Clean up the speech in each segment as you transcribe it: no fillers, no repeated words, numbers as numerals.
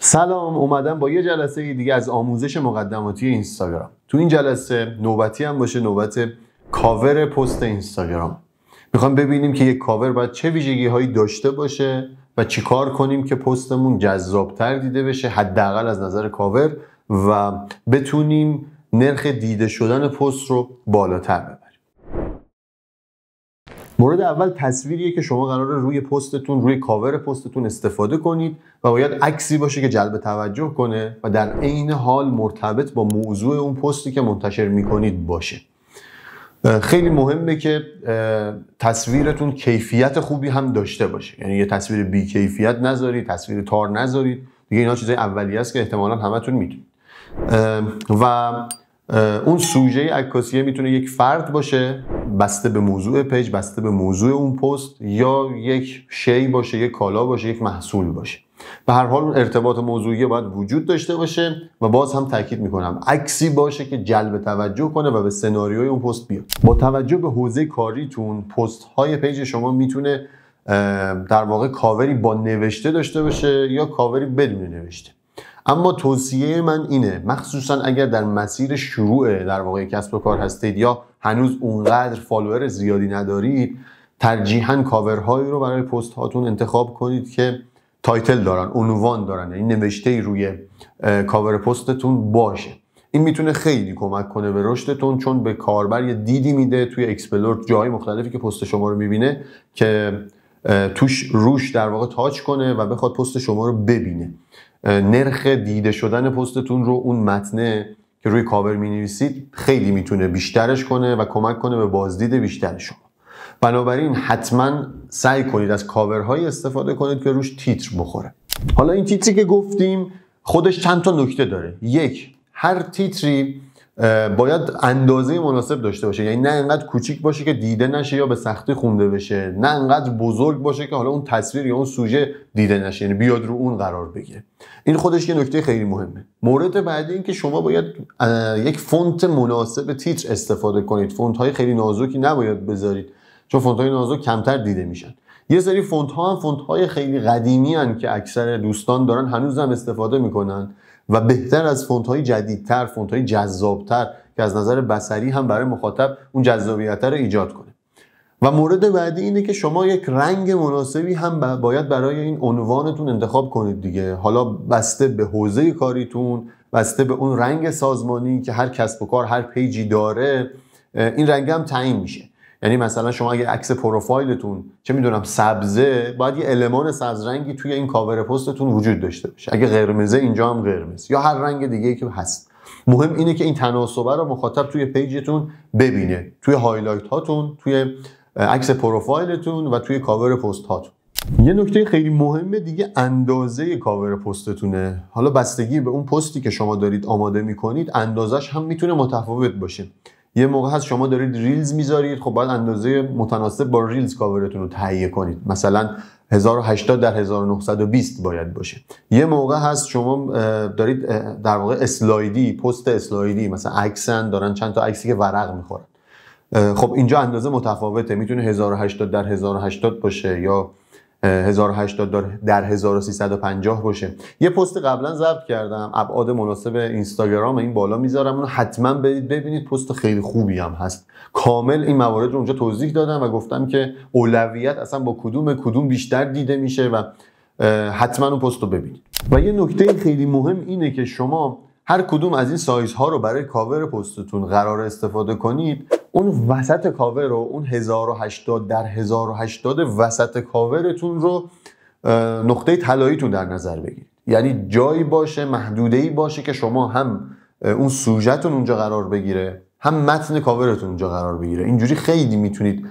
سلام، اومدم با یه جلسه دیگه از آموزش مقدماتی اینستاگرام. تو این جلسه نوبتی هم باشه، نوبت کاور پست اینستاگرام. میخوام ببینیم که یک کاور باید چه ویژگی هایی داشته باشه و چیکار کنیم که پستمون جذابتر دیده بشه، حداقل از نظر کاور، و بتونیم نرخ دیده شدن پست رو بالاتر ببریم. مورد اول تصویریه که شما قراره روی پستتون، روی کاور پستتون استفاده کنید و باید عکسی باشه که جلب توجه کنه و در عین حال مرتبط با موضوع اون پستی که منتشر میکنید باشه. خیلی مهمه که تصویرتون کیفیت خوبی هم داشته باشه، یعنی یه تصویر بی کیفیت نذارید، تصویر تار نذارید. دیگه اینا چیزای اولیه است که احتمالاً همتون میدونید. و اون سوژه عکاسیه میتونه یک فرد باشه بسته به موضوع پیج، بسته به موضوع اون پست، یا یک شی باشه، یک کالا باشه، یک محصول باشه. به هر حال ارتباط موضوعی باید وجود داشته باشه و باز هم تاکید میکنم عکسی باشه که جلب توجه کنه و به سناریوی اون پست بیاد. با توجه به حوزه کاریتون، پست های پیج شما میتونه در واقع کاوری با نوشته داشته باشه یا کاوری بدون نوشته. اما توصیه من اینه، مخصوصا اگر در مسیر شروع در واقع کسب و کار هستید یا هنوز اونقدر فالوور زیادی ندارید، ترجیحاً کاورهایی رو برای پست هاتون انتخاب کنید که تایتل دارن، عنوان دارن، یعنی نوشته‌ای روی کاور پستتون باشه. این میتونه خیلی کمک کنه به رشدتون، چون به کاربر یه دیدی میده توی اکسپلور، جای مختلفی که پست شما رو میبینه، که روش در واقع تاچ کنه و بخواد پست شما رو ببینه. نرخ دیده شدن پستتون رو اون متنه که روی کاور می‌نویسید خیلی میتونه بیشترش کنه و کمک کنه به بازدید بیشتر شما. بنابراین حتما سعی کنید از کاورهایی استفاده کنید که روش تیتر بخوره. حالا این تیتری که گفتیم خودش چند تا نکته داره. یک، هر تیتری باید اندازه مناسب داشته باشه، یعنی نه انقدر کوچیک باشه که دیده نشه یا به سختی خونده بشه، نه انقدر بزرگ باشه که حالا اون تصویر یا اون سوژه دیده نشه، یعنی بیاد رو اون قرار بگیره. این خودش یه نکته خیلی مهمه. مورد بعدی این که شما باید یک فونت مناسب تیتر استفاده کنید. فونت های خیلی نازکی نباید بذارید، چون فونت های نازک کمتر دیده میشن. یه سری فونت ها هم فونت های خیلی قدیمی هن که اکثر دوستان دارن هنوز هم استفاده میکنن و بهتر از فونت های جدیدتر، فونت های جذابتر که از نظر بصری هم برای مخاطب اون جذابیت رو ایجاد کنه. و مورد بعدی اینه که شما یک رنگ مناسبی هم باید برای این عنوانتون انتخاب کنید دیگه. حالا بسته به حوزه کاریتون، بسته به اون رنگ سازمانی که هر کسب و کار، هر پیجی داره، این رنگ هم تعیین میشه. یعنی مثلا شما اگه عکس پروفایلتون چه میدونم سبزه، باید یه المان سبز رنگی توی این کاور پستتون وجود داشته باشه. اگه قرمزه، اینجا هم قرمز، یا هر رنگ دیگه‌ای که هست. مهم اینه که این تناسبه رو مخاطب توی پیجتون ببینه، توی هایلایت هاتون، توی عکس پروفایلتون و توی کاور پست هاتون. یه نکته خیلی مهمه دیگه، اندازه کاور پستتونه. حالا بستگی به اون پستی که شما دارید آماده میکنید، اندازش هم میتونه متفاوت باشه. یه موقع هست شما دارید ریلز میذارید، خب باید اندازه متناسب با ریلز کاورتون رو تهیه کنید. مثلا 1080 در 1920 باید باشه. یه موقع هست شما دارید در واقع اسلایدی، پست اسلایدی، مثلا عکسن دارن چند تا عکسی که ورق میخورن. خب اینجا اندازه متفاوته، میتونه 1080 در 1080 باشه یا 1080 در 1350 باشه. یه پست قبلا ضبط کردم، ابعاد مناسب اینستاگرام این بالا میذارم، اونو حتما برید ببینید، پست خیلی خوبی هم هست. کامل این موارد رو اونجا توضیح دادم و گفتم که اولویت اصلا با کدوم بیشتر دیده میشه و حتما اون پست رو ببینید. و یه نکته خیلی مهم اینه که شما هر کدوم از این سایزها رو برای کاور پستتون قرار استفاده کنید، اون وسط کاور رو، اون 1080 در 1080 وسط کاورتون رو نقطه طلاییتون در نظر بگیرید. یعنی جایی باشه، محدوده‌ای باشه که شما هم اون سوژه‌تون اونجا قرار بگیره، هم متن کاورتون اونجا قرار بگیره. اینجوری خیلی میتونید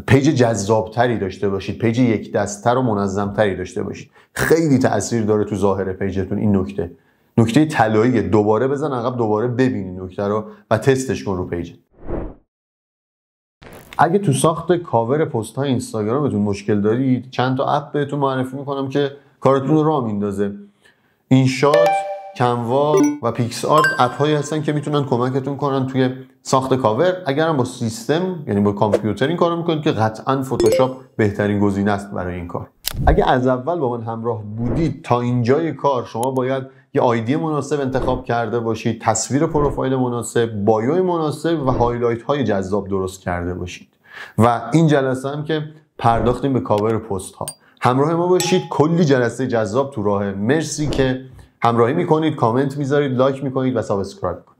پیج جذابتری داشته باشید، پیج یک دست‌تر و منظمتری داشته باشید. خیلی تأثیر داره تو ظاهر پیجتون این نکته طلاییه. دوباره بزن عقب، دوباره ببینید نکته رو و تستش کن رو پیج. اگه تو ساخت کاور پست های اینستاگرامتون مشکل دارید، چند تا اپ بهتون معرفی میکنم که کارتون رو راه میندازه. اینشات، کنوا و پیکس آرت اپ هایی هستن که میتونن کمکتون کنن توی ساخت کاور. اگرم با سیستم، یعنی با کامپیوتر این کارو میکنید، که قطعا فتوشاپ بهترین گزینه است برای این کار. اگه از اول با من همراه بودید تا اینجای کار شما باید یه آیدی مناسب انتخاب کرده باشید، تصویر پروفایل مناسب، بایو مناسب و هایلایت های جذاب درست کرده باشید. و این جلسه هم که پرداختیم به کاور پست ها. همراه ما باشید، کلی جلسه جذاب تو راهه. مرسی که همراهی میکنید، کامنت میذارید، لایک میکنید و سابسکرایب میکنید.